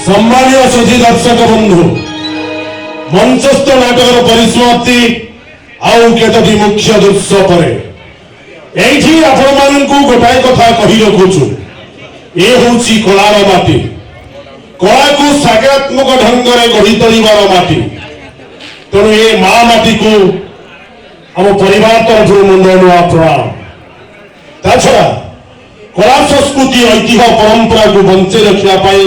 सम्मानीय सुधी दर्शक बंधु मंचस्थ नाटक परिसमाप्ति आउ केतोटी मुख्य दृश्य पर एठी आपण मानकु गोटाए कथा कहि रखुछु ए होउची कलार माटी कला को सकारात्मक ढंग रे गढ़ी तोलिबार माटी तेणु ए मां माटी को हम परिवार तरफ मुंडनुआ प्रणाम ताछड़ा कला संस्कृति ऐतिह्य परंपरा को बंचे रखिया पाई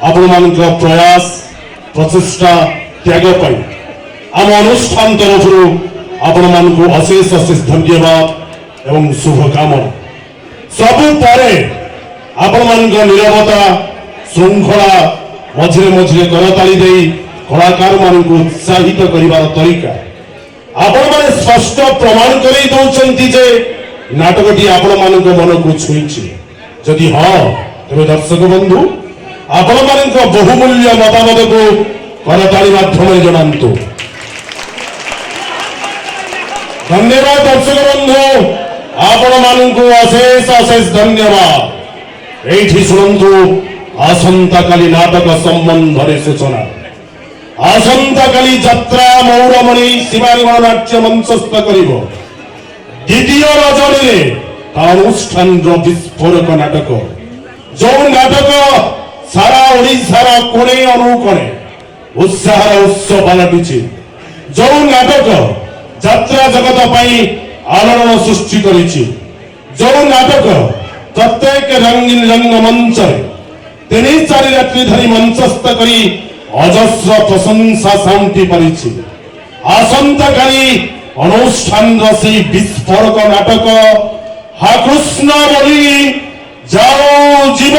आपण मानक प्रयास प्रचेष्टा त्याग पाई आम अनुष्ठान तरफ आपण मानक अशेष अशेष धन्यवाद एवं शुभकामना सबु परे आपण मानक निरवता श्रृंखला मझिरे मझिरे करताली दे कलाकार मानक उत्साहित करिवार तरीका आपण माने स्पष्ट प्रमाण करी दउचंती जे नाटकटी आपण मानक मन को छुईछि जदि हां तबे दर्शक बंधु आपण मानक बहुमूल्य मतामत को करताली माध्यम जनांतु धन्यवाद दर्शक बंधु आपण मानक अशेष अशेष धन्यवाद एठी शुणु आसंता काली नाटक संबंध सूचना आसंता काली यात्रा मौरमणि शिवानी नाट्य मंचस्थ करिब द्वितीय रजनी अनुष्ठान विस्फोरक नाटक जो नाटक सारा ओडिशार कोणे अनुकोणे उत्साह उत्सव पलटि जो नाटक यात्रा जगत पाई आलोड़न सृष्टि करिछि जो नाटक प्रत्येक रंगीन रंगमंच तीन चार रात्रि धरी मंचस्थ करी अजस्र प्रशंसा साउंटी परिछि आसंता काली अनुष्ठान रसी विस्फोरक नाटक हा कृष्ण बोली जाओ जीव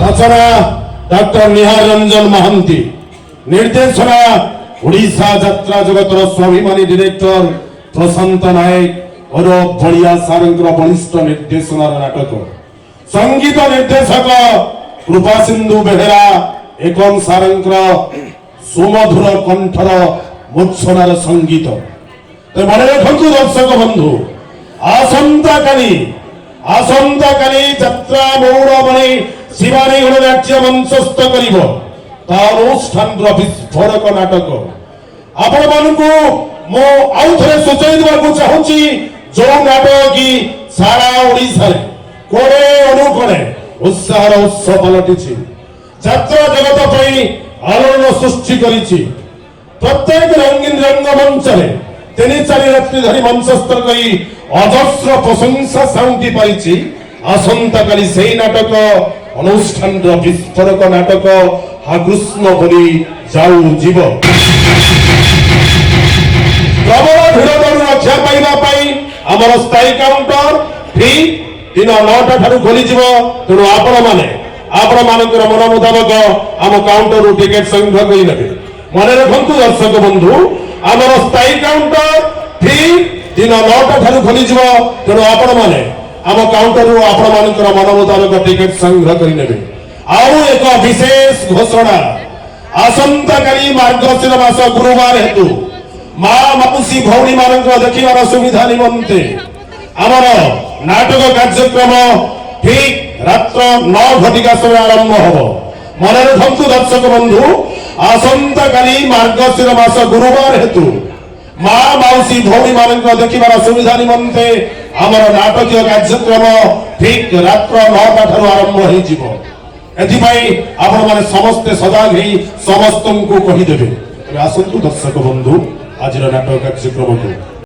रचना डॉक्टर निहार रंजन महांती निर्देशना ओडिशा यात्रा जगतर स्वाभिमानी डायरेक्टर प्रशांत नायक और बलिया सारंगर बलिष्ठ निर्देशनार नाटक संगीत निर्देशक कृपा सिंधु बेहेरा एकन सारंगर सुमधुर कंठर मूर्छनार संगीत मन रखु दर्शक बंधु आसंता काली यात्रा मौरमणि शिवानी गणनाट्य मंचस्थ करिब अनुष्ठान विस्फोरक नाटक आपण मानकु मो आउ थरे सूचई देबाकू चाहूची जो नाटक की सारा ओडिसा रे कोणे अनुकोणे उत्साह उत्सव पलटिछि यात्रा जगत पई आलोड़न सृष्टि करिछि प्रत्येक रंगीन रंगमंच रे तीन चार रात्रि धरी मंचस्थ करी अजस्र प्रशंसा साउंटी पारिछि आसंता काली सेही नाटक अनुष्ठान विस्फोरक नाटक हा कृष्ण बोली जाऊ जीव प्रबल भिड़ रक्षा पाइबा आमर स्थायी काउंटर फ्री दिन 9टा ठारू खोली तेणु आपण मानकर मन मुताबक आम काउंटर टिकेट संग्रह कर नेबे मन रखु दर्शक बंधु आमर स्थायी काउंटर फ्री दिन 9टा ठारू खोली तेणु आपण माने आम काउंटर आपण मानकर मन मुताबक टिकेट संग्रह कर नेबे आउ एक विशेष घोषणा आसंता काली मार्गशीर मास गुरुवार हेतु मां मापुसी भौणी मानक देखिबार सुविधा निमंते आमर नाटक कार्यक्रम ঠিক রাত্র 9 ঘটিকা সময় আরম্ভ হব। মনে রাখন্তু দর্শক বন্ধু, আসন্তাকালি মার্গশির মাস গুরুবার হেতু মা মাউসী ভৌণী ମାନଙ୍କ ଦେଖିବାର ସୁବିଧା ନିମନ୍ତେ ଆମର ନାଟକୀୟ କାର୍ଯ୍ୟକ୍ରମ ଠିକ ରାତ୍ର 9ଟା ଠାରୁ ଆରମ୍ଭ ହୋଇଯିବ। ଏଥିପାଇଁ ଆପଣମାନେ ସମସ୍ତେ ସଜାଗ ହେଇ ସମସ୍ତଙ୍କୁ କହିଦେବେ। ତେବେ ଆସନ୍ତୁ ଦର୍ଶକ ବନ୍ଧୁ ଆଜିର ନାଟକ କାର୍ଯ୍ୟକ୍ରମକୁ